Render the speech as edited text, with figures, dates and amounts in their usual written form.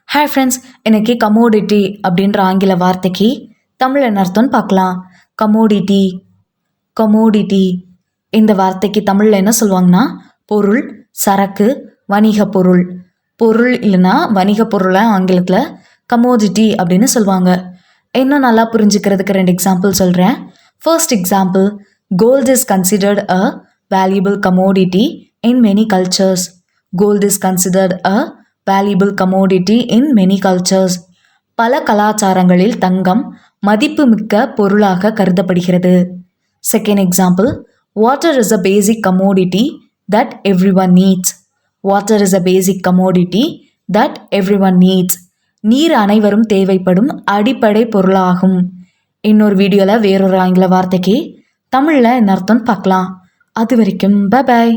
Hi friends, இன்னைக்கு commodity அப்படின்ற ஆங்கில வார்த்தைக்கு தமிழ் என்ன அர்த்தம்னு பார்க்கலாம். கமோடிட்டி கமோடிட்டி இந்த வார்த்தைக்கு தமிழில் என்ன சொல்லுவாங்கன்னா பொருள், சரக்கு, வணிக பொருள். பொருள் இல்லைன்னா வணிக பொருளை ஆங்கிலத்தில் கமோடிட்டி அப்படின்னு சொல்லுவாங்க. இன்னும் நல்லா புரிஞ்சுக்கிறதுக்கு 2 எக்ஸாம்பிள் சொல்கிறேன். First example, gold is considered a valuable commodity in many cultures. Gold is considered a valuable commodity in many cultures. பல கலாச்சாரங்களில் தங்கம் மதிப்புமிக்க பொருளாக கருதப்படுகிறது. Second example, water is a basic commodity that everyone needs. Water is a basic commodity that everyone needs. நீர் அனைவரும் தேவைப்படும் அடிப்படை பொருளாகும். இன்னொரு வீடியோவில் வேறொரு ஆங்கில வார்த்தைக்கு தமிழில் என்ன அர்த்தம்னு பார்க்கலாம். அது வரைக்கும் பை பாய்.